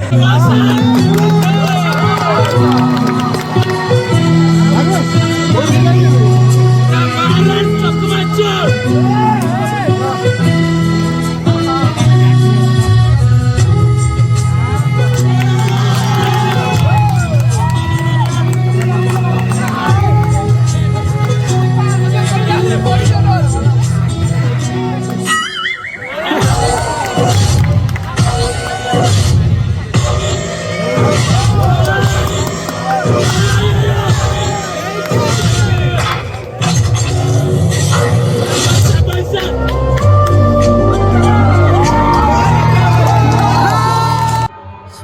So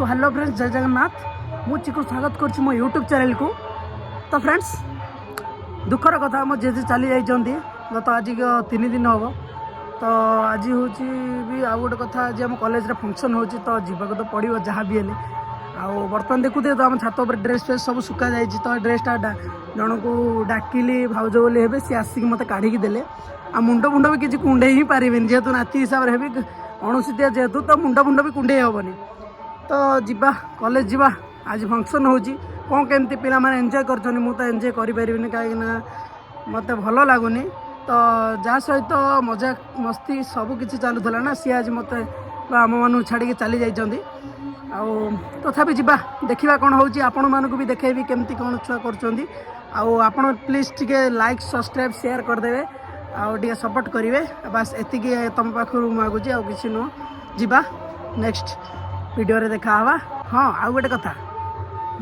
hello friends, जय जगन्नाथ। मु चिकू स्वागत कर मो यूट्यूब चैनल को। तो फ्रेंड्स, दुखर कथा मो जेजे चली जाइए गत आज 3 दिन हम। तो आज हूँ भी आउ गोटे कथा, आज आम कॉलेज रे फंक्शन हो तो जीवाक तो पड़ो जहाँ भी हेले। आउ बर्तमान देखुए तो आम छात पर ड्रेस फ्रेस सब सुखा जाए। तो ड्रेसटा जन को डाकिली भाउज बोली हे सी आसिक मत काढ़ी देले। आ मुंड मुंड भी किसी कुंडे ही पारे जेहेतु नाती हिसाब से भी अणुषितिया जेहेतु, तो मुंड मुंड भी कुंडे हेनी। तो जीवा कॉलेज जीवा, आज फंक्शन होची कौन केमती पिला माने एंजॉय करछनी। मु तो एंजॉय करि परिबिनी काहे ना मते भलो लागुनी। तो जा सहित मजा मस्ती सब किछि चालुथला ना, सी आज मते आम मानु छाड़ी के चली जाइछंती। आउ तथापि जीवा देखिबा कोन होची, आपण मानकु भी देखेबी केमती कोन छुआ करछंती। आउ आपण प्लीज टिके लाइक सब्सक्राइब शेयर कर देबे, आउ टिके सपोर्ट करिवे। बस एतिकी तम पाखरु मागुची, आउ किछि नो। जीवा नेक्स्ट वीडियो रे देखा हवा। हाँ, आउ गोटे कथा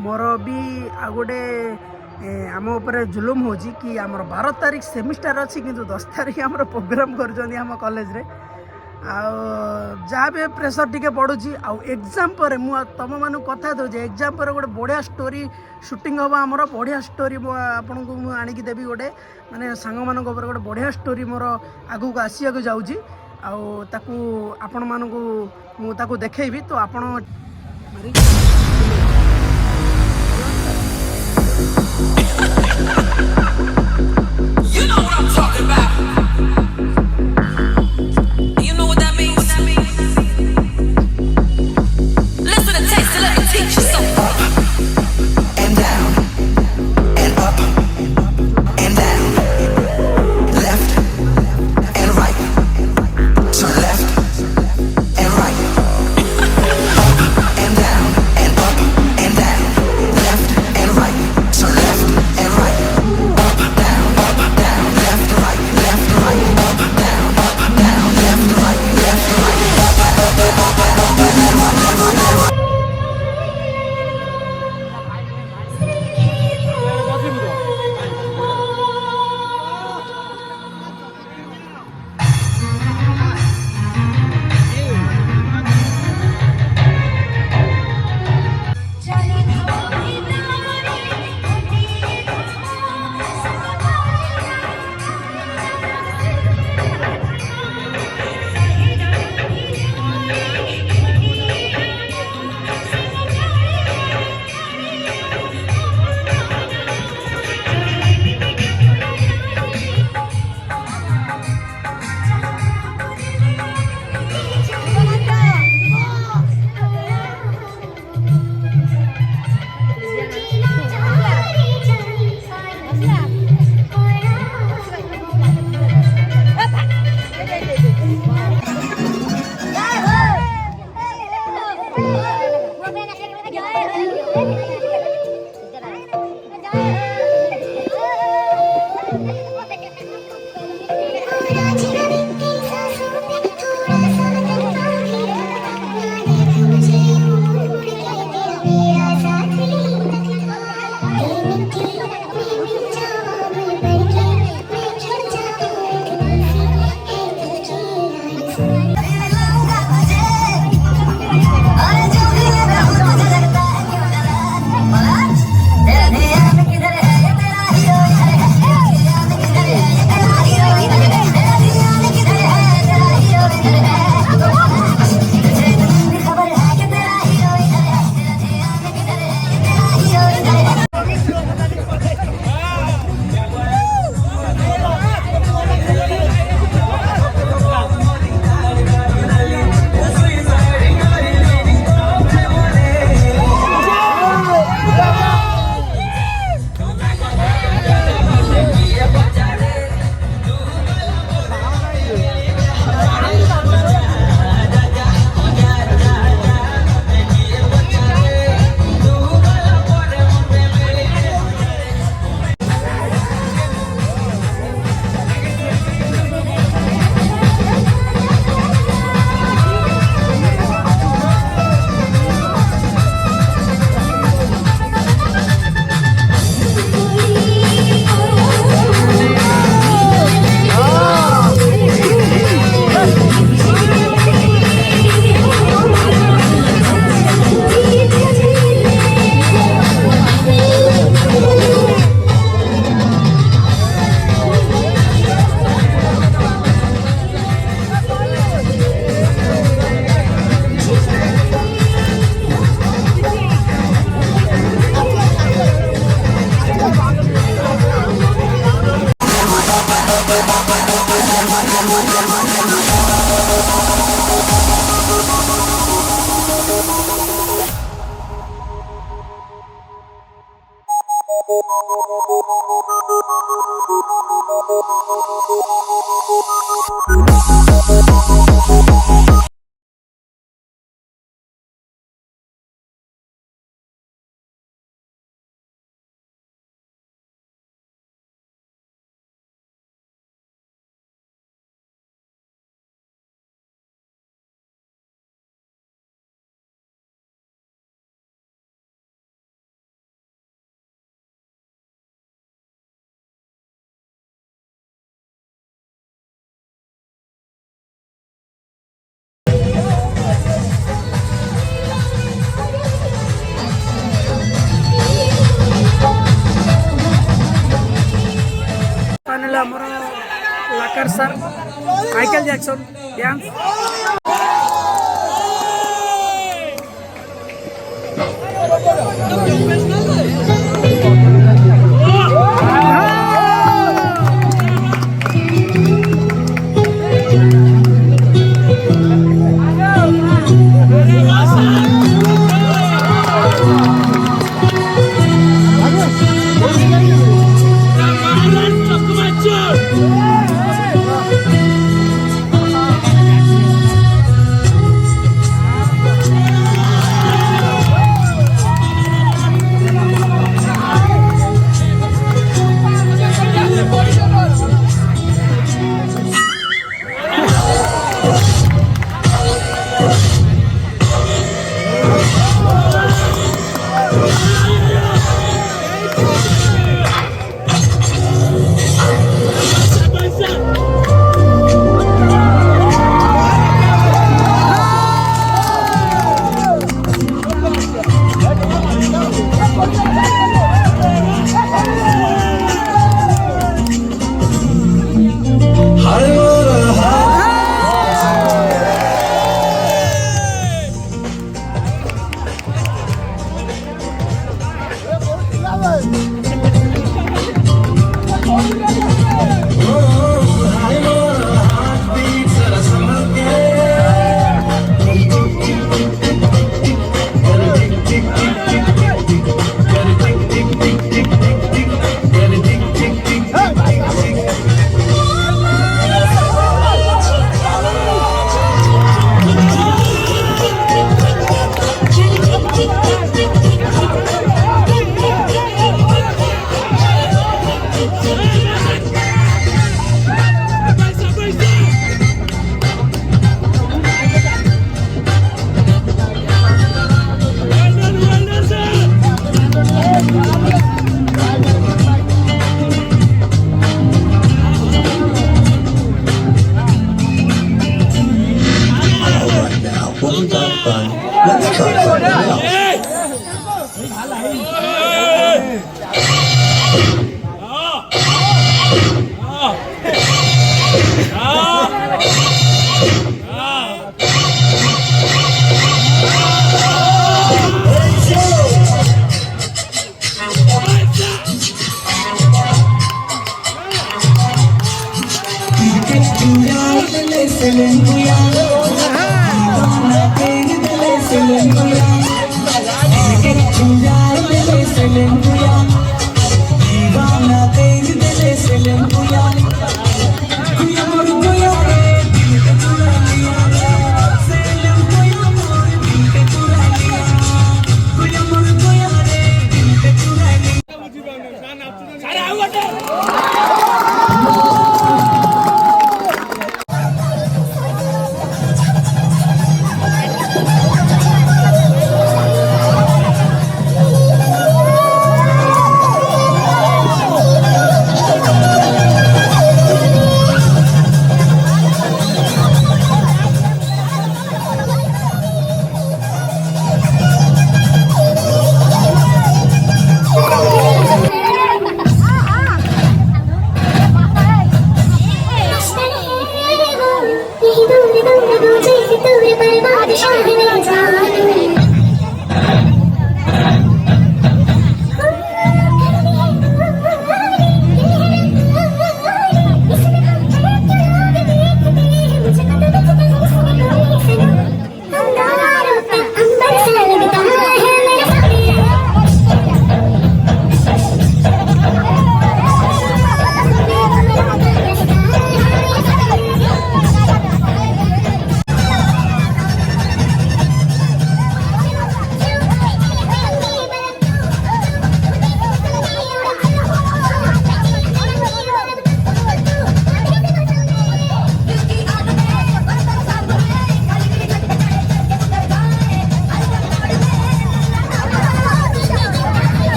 मोर भी आउ गोटे आम उपर जुलुम हो कि आमर 12 तारीख सेमिस्टर अच्छी, किंतु 10 तारीख आम प्रोग्राम कर कॉलेज रे। जहाँ भी प्रेसर टिके पड़ुची। आउ एग्जाम पर मु तुम मानू कथा दूचे, एग्जाम पर गोटे बढ़िया स्टोरी शूटिंग हम। आमर बढ़िया स्टोरी आपन को मु आनिकी देवी, गोटे माने सांग मान गोटे बढ़िया स्टोरी मोर आगू को आसिया को जाऊँगी। आउ ताकू आपण मानू मु ताकू देखैबी। तो आपण You know what I'm talking about. You know what that means. Listen to taste and let me teach you something. Up and down and up and down, left and right, turn left and right, up and down and up and down, left and right, turn left and right, up down, left right, left Prakash sir, Michael Jackson dance.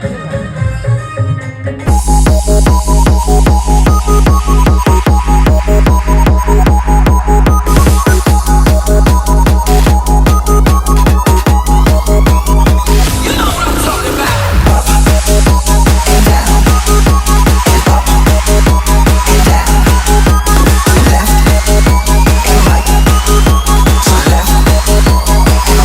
ठीक है